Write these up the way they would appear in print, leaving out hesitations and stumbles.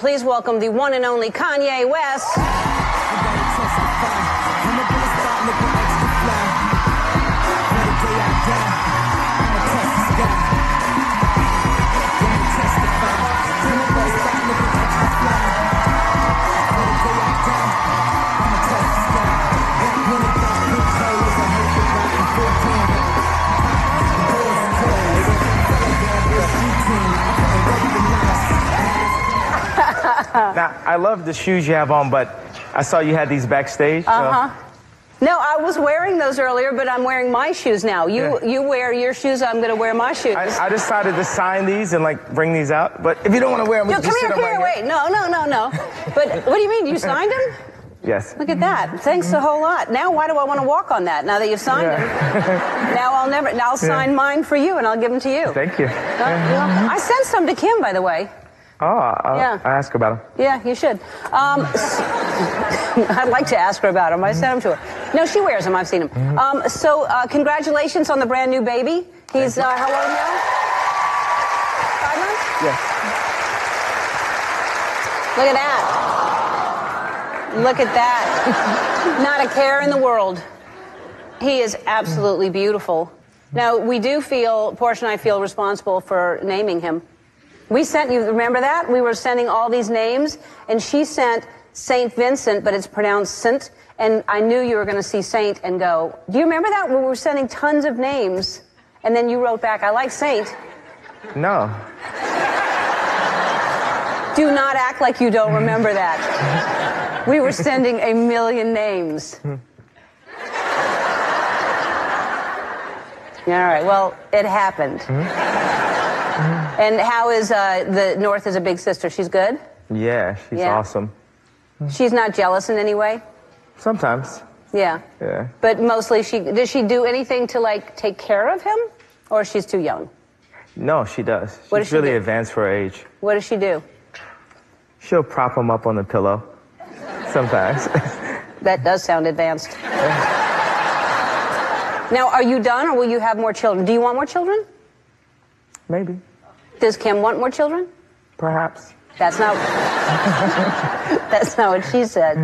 please welcome the one and only Kanye West. Now, I love the shoes you have on, but I saw you had these backstage. No, I was wearing those earlier, but I'm wearing my shoes now. You wear your shoes, I'm going to wear my shoes. I decided to sign these and, like, bring these out. But if you don't want to wear them, we can just sit them right here. Wait. No. But what do you mean? You signed them? Yes. Look at that. Thanks a whole lot. Now, why do I want to walk on that now that you've signed them? Now I'll sign mine for you, and I'll give them to you. Thank you. I sent some to Kim, by the way. Oh, I'll ask her about them. Yeah, you should. I'd like to ask her about them. I sent them to her. No, she wears them. I've seen them. So congratulations on the brand new baby. He's how old now? 5 months? Yes. Look at that. Look at that. Not a care in the world. He is absolutely beautiful. Now, we do feel, Portia and I feel responsible for naming him. We sent you, remember that? We were sending all these names, and she sent St. Vincent, but it's pronounced Saint, and I knew you were going to see Saint and go, do you remember that? We were sending tons of names, and then you wrote back, I like Saint. No. Do not act like you don't remember that. We were sending a million names. All right, well, it happened. And how is the North is a big sister? She's good? Yeah, she's awesome. She's not jealous in any way? Sometimes. Yeah. Yeah. But mostly does she do anything to, like, take care of him? Or she's too young? No, she does. What does She's she really do? advanced for her age. What does she do? She'll prop him up on the pillow. Sometimes. That does sound advanced. Now, are you done, or will you have more children? Do you want more children? Maybe. Does Kim want more children? Perhaps. That's not what she said.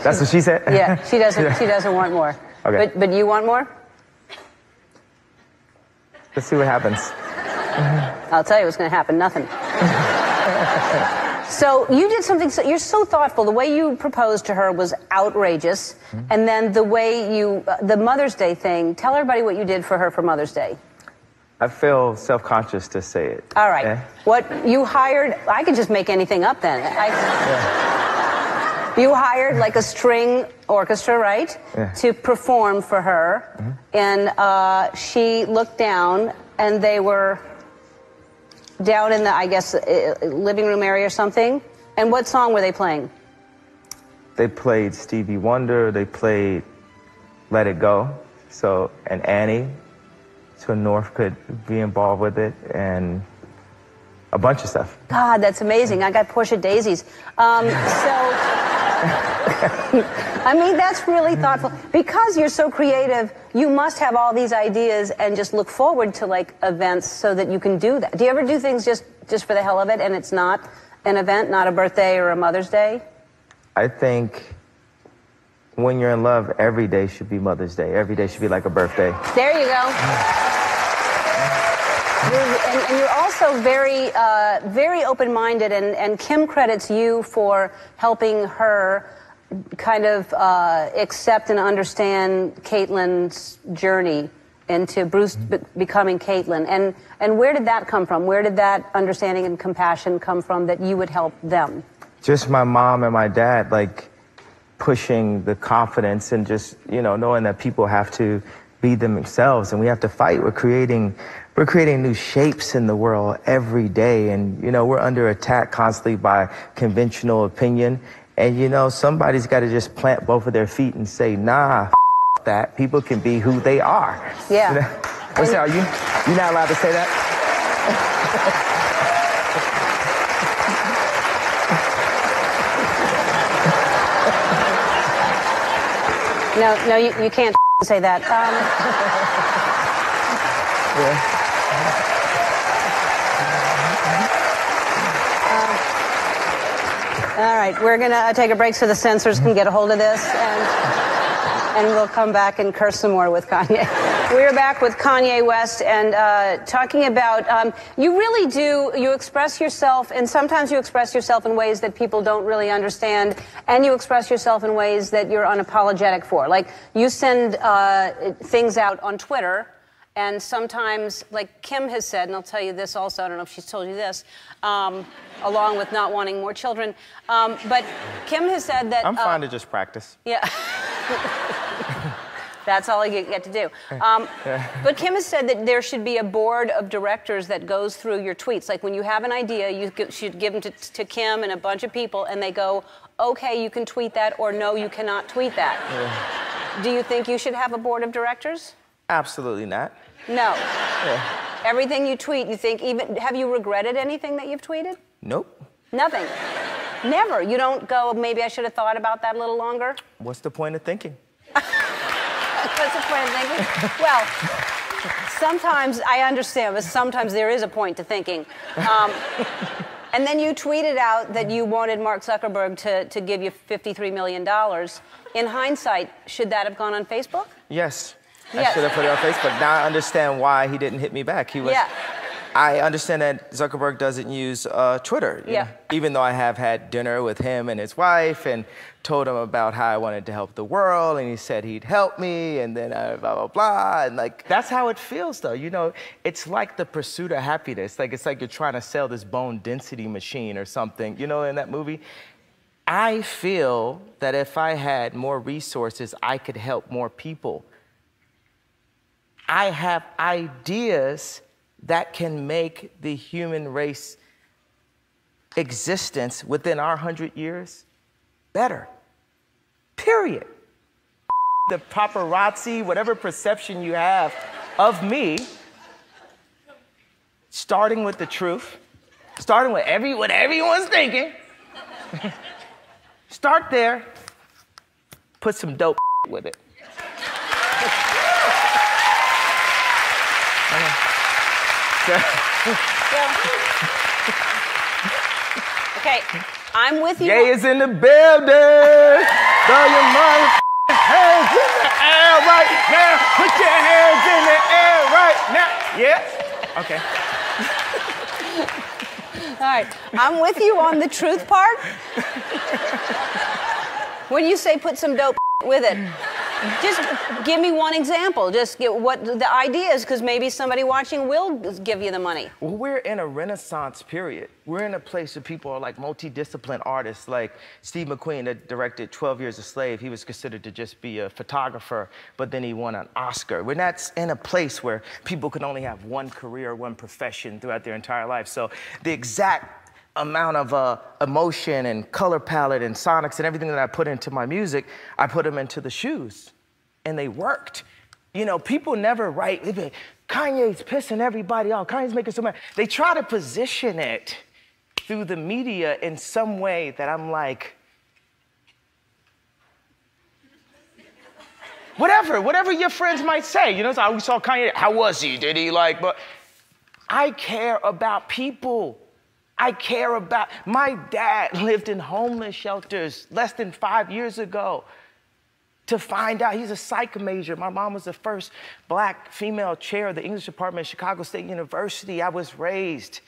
That's what she said? Yeah, she doesn't want more. Okay. But you want more? Let's see what happens. I'll tell you what's going to happen. Nothing. So you did something, you're so thoughtful. The way you proposed to her was outrageous. And then the way the Mother's Day thing, tell everybody what you did for her for Mother's Day. I feel self-conscious to say it. All right. Yeah? What you hired, I could just make anything up then. You hired like a string orchestra, right? Yeah. To perform for her. And she looked down, and they were down in the, I guess, living room area or something. And what song were they playing? They played Stevie Wonder. They played Let It Go. So, and Annie. So North could be involved with it, and a bunch of stuff. God, that's amazing. I got Portia daisies. I mean, that's really thoughtful. Because you're so creative, you must have all these ideas and just look forward to, like, events so that you can do that. Do you ever do things just for the hell of it, and it's not an event, not a birthday or a Mother's Day? I think when you're in love, every day should be Mother's Day. Every day should be like a birthday. There you go. And you're also very, very open-minded, and Kim credits you for helping her kind of accept and understand Caitlyn's journey into Bruce becoming Caitlyn. And where did that come from? Where did that understanding and compassion come from that you would help them? Just my mom and my dad, like, pushing the confidence and just, you know, knowing that people have to be themselves and we have to fight. We're creating new shapes in the world every day, and, you know, we're under attack constantly by conventional opinion, and, you know, somebody's got to just plant both of their feet and say, nah, that. People can be who they are. Yeah. You know? What's that? You're not allowed to say that? No, you can't say that. All right, we're going to take a break so the censors can get a hold of this, and we'll come back and curse some more with Kanye. We're back with Kanye West and talking about, you really do, you express yourself, and sometimes you express yourself in ways that people don't really understand, and you express yourself in ways that you're unapologetic for. Like, you send things out on Twitter, and sometimes, like Kim has said, and I'll tell you this also, I don't know if she's told you this, along with not wanting more children, but Kim has said that... I'm fine to just practice. Yeah. That's all I get to do. But Kim has said that there should be a board of directors that goes through your tweets. Like, when you have an idea, you should give them to Kim and a bunch of people, and they go, okay, you can tweet that, or no, you cannot tweet that. Yeah. Do you think you should have a board of directors? Absolutely not. No. Yeah. Everything you tweet, you think, even, have you regretted anything that you've tweeted? Nope. Nothing. Never. You don't go, maybe I should have thought about that a little longer? What's the point of thinking? What's the point of thinking? Well, sometimes I understand, but sometimes there is a point to thinking. And then you tweeted out that you wanted Mark Zuckerberg to give you $53 million. In hindsight, should that have gone on Facebook? Yes. Yes. I should have put it on Facebook. Now I understand why he didn't hit me back. He was. Yeah. I understand that Zuckerberg doesn't use Twitter. Yeah. Even though I have had dinner with him and his wife and told him about how I wanted to help the world, and he said he'd help me, and then blah, blah, blah. And like, that's how it feels though. You know, it's like the pursuit of happiness. Like, it's like you're trying to sell this bone density machine or something, you know, in that movie. I feel that if I had more resources, I could help more people. I have ideas that can make the human race existence within our 100 years better. Period. The paparazzi, whatever perception you have of me, starting with the truth, starting with what everyone's thinking, start there, put some dope with it. Okay, I'm with you. Gay is in the building. Throw your mother hands in the air right now. Put your hands in the air right now. Yeah? Okay. All right, I'm with you on the truth part. When you say put some dope with it, just give me one example. Just get what the idea is, because maybe somebody watching will give you the money. Well, we're in a renaissance period. We're in a place where people are like multidisciplined artists, like Steve McQueen that directed 12 Years a Slave. He was considered to just be a photographer, but then he won an Oscar. We're not in a place where people can only have one career, one profession throughout their entire life. So the exact amount of emotion and color palette and sonics and everything that I put into my music, I put them into the shoes, and they worked. You know, people never write, they be like, Kanye's pissing everybody off, Kanye's making so mad. They try to position it through the media in some way that I'm like, whatever your friends might say. You know, so we saw Kanye, how was he? Did he like, but I care about people. I care about, my dad lived in homeless shelters less than 5 years ago. To find out, he's a psych major. My mom was the first black female chair of the English department at Chicago State University. I was raised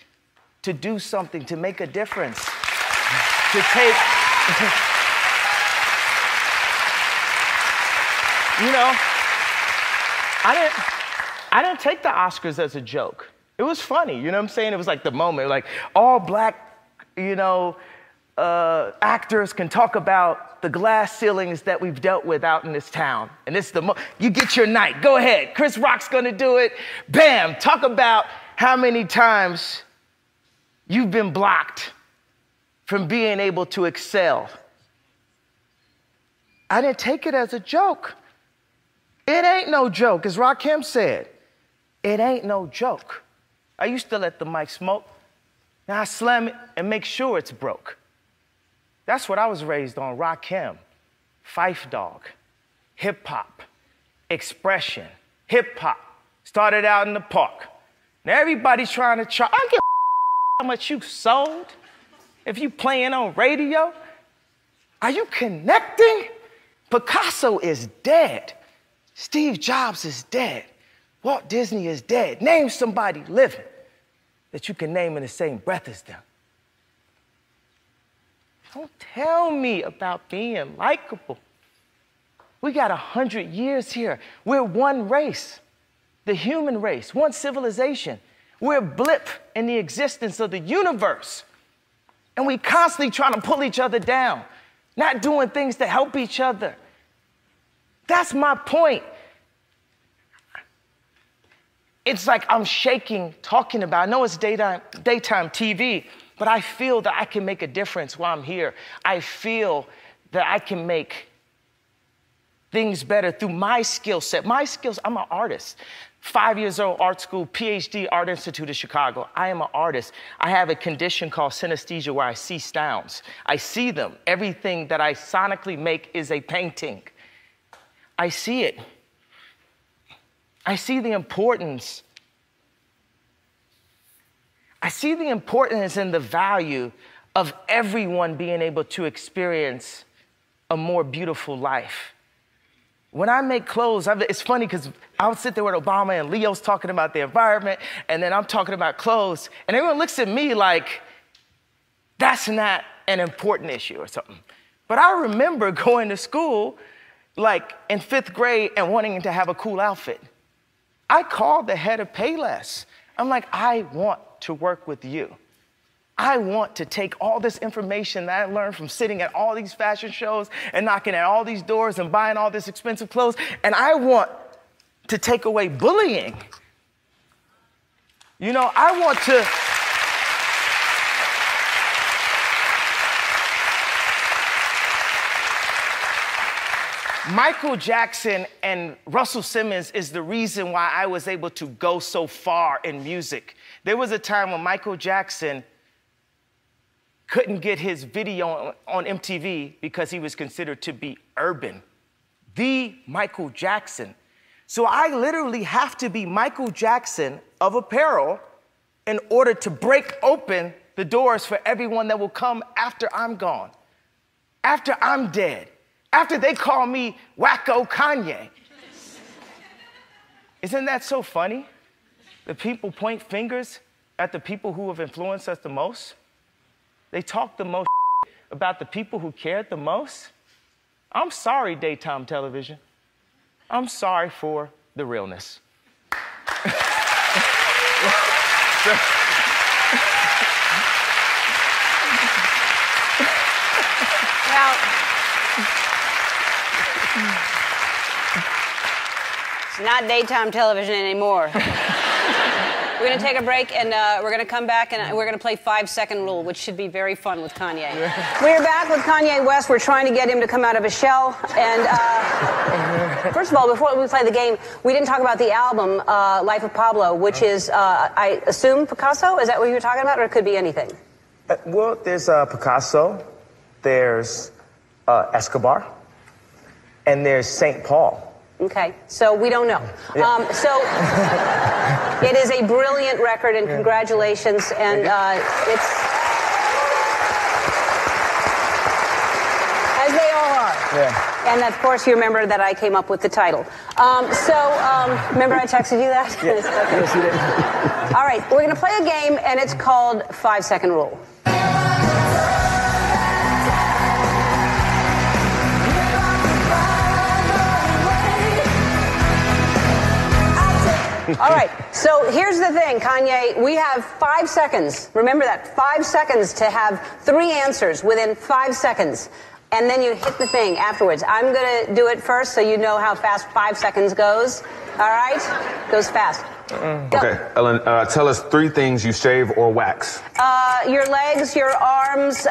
to do something, to make a difference, to take, you know, I didn't take the Oscars as a joke. It was funny, you know what I'm saying? It was like the moment, like all black, you know, actors can talk about the glass ceilings that we've dealt with out in this town. And it's you get your night, go ahead. Chris Rock's gonna do it. Bam, talk about how many times you've been blocked from being able to excel. I didn't take it as a joke. It ain't no joke, as Rakim said. It ain't no joke. I used to let the mic smoke. Now I slam it and make sure it's broke. That's what I was raised on, Rakim, Fife Dog, hip hop, expression, hip hop. Started out in the park. Now everybody's trying to I don't give a how much you sold. if you playing on radio, are you connecting? Picasso is dead. Steve Jobs is dead. Walt Disney is dead. Name somebody living that you can name in the same breath as them. Don't tell me about being likable. We got 100 years here. We're one race, the human race, one civilization. We're a blip in the existence of the universe. And we constantly trying to pull each other down, not doing things to help each other. That's my point. It's like I'm shaking talking about, I know it's daytime TV, but I feel that I can make a difference while I'm here. I feel that I can make things better through my skill set. My skills, I'm an artist. 5 years old, art school, PhD, Art Institute of Chicago. I am an artist. I have a condition called synesthesia where I see sounds. I see them. Everything that I sonically make is a painting. I see it. I see the importance. I see the importance and the value of everyone being able to experience a more beautiful life. When I make clothes, it's funny because I'll sit there with Obama and Leo's talking about the environment, and then I'm talking about clothes, and everyone looks at me like that's not an important issue or something. But I remember going to school like in 5th grade and wanting to have a cool outfit. I called the head of Payless. I'm like, I want to work with you. I want to take all this information that I learned from sitting at all these fashion shows and knocking at all these doors and buying all this expensive clothes, and I want to take away bullying. You know, I want to... Michael Jackson and Russell Simmons is the reason why I was able to go so far in music. There was a time when Michael Jackson couldn't get his video on MTV because he was considered to be urban. The Michael Jackson. So I literally have to be Michael Jackson of apparel in order to break open the doors for everyone that will come after I'm gone, after I'm dead, after they call me Wacko Kanye. Isn't that so funny? The people point fingers at the people who have influenced us the most. They talk the most about the people who cared the most. I'm sorry, daytime television. I'm sorry for the realness. Now, it's not daytime television anymore. We're going to take a break, and we're going to come back, and we're going to play 5-second rule, which should be very fun with Kanye. We're back with Kanye West. We're trying to get him to come out of his shell. And first of all, before we play the game, we didn't talk about the album, Life of Pablo, which is, I assume, Picasso? Is that what you were talking about, or it could be anything? Well, there's Picasso, there's Escobar, and there's St. Paul. Okay, so we don't know. Yeah. So it is a brilliant record, and congratulations. And it's, as they all are. Yeah. And of course, you remember that I came up with the title. Remember I texted you that? Yeah. Okay. Yes, you did. All right, we're going to play a game, and it's called 5-second rule. All right, so here's the thing, Kanye. We have 5 seconds. Remember that, 5 seconds to have 3 answers within 5 seconds. And then you hit the thing afterwards. I'm going to do it first so you know how fast 5 seconds goes. All right? Goes fast. Okay, Ellen, tell us 3 things you shave or wax. Your legs, your arms,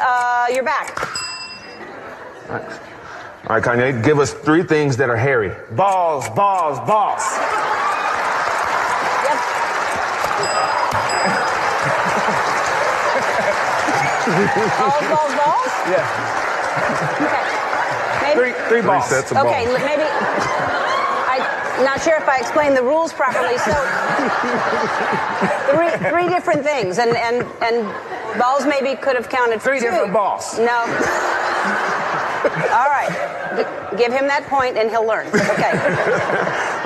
your back. All right, Kanye, give us 3 things that are hairy. Balls, balls, balls. Balls, balls? Yeah. Okay. Maybe, 3 balls. 3 sets of balls. Okay, maybe. I'm not sure if I explained the rules properly. So, 3 different things, and Balls maybe could have counted for 3 different balls. No. All right. Give him that point and he'll learn. Okay.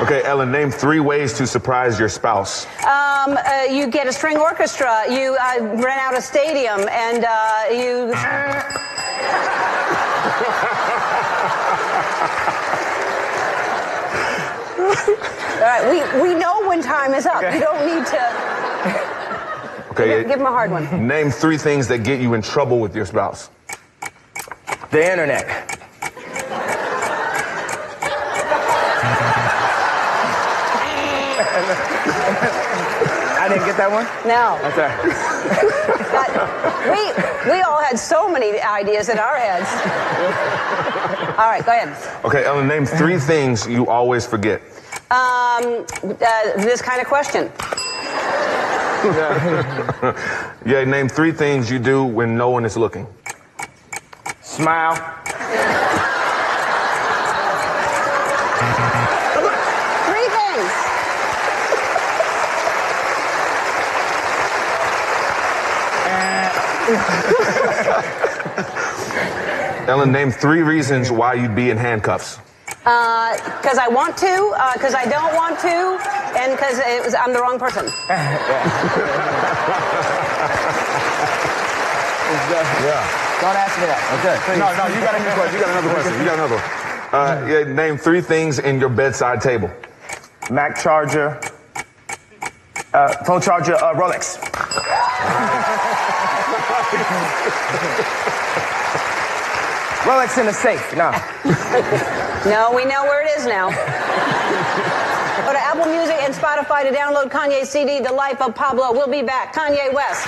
Okay, Ellen, name 3 ways to surprise your spouse. You get a string orchestra. You rent out a stadium, and you. All right, we know when time is up. You don't need to. Okay, Give him a hard one. Name 3 things that get you in trouble with your spouse. The internet. I didn't get that one? No. Okay. We all had so many ideas in our heads. All right, go ahead. Okay, Ellen, name 3 things you always forget. This kind of question. Yeah, name 3 things you do when no one is looking. Smile. 3 things. Ellen, name 3 reasons why you'd be in handcuffs. Because I want to, because I don't want to, and because I'm the wrong person. Yeah. Don't ask me that. Okay. No, you got another question. You got another one. Yeah, name 3 things in your bedside table. Mac charger. Phone charger, Rolex. Rolex in the safe. No. No, we know where it is now. Go to Apple Music and Spotify to download Kanye's CD, The Life of Pablo. We'll be back. Kanye West.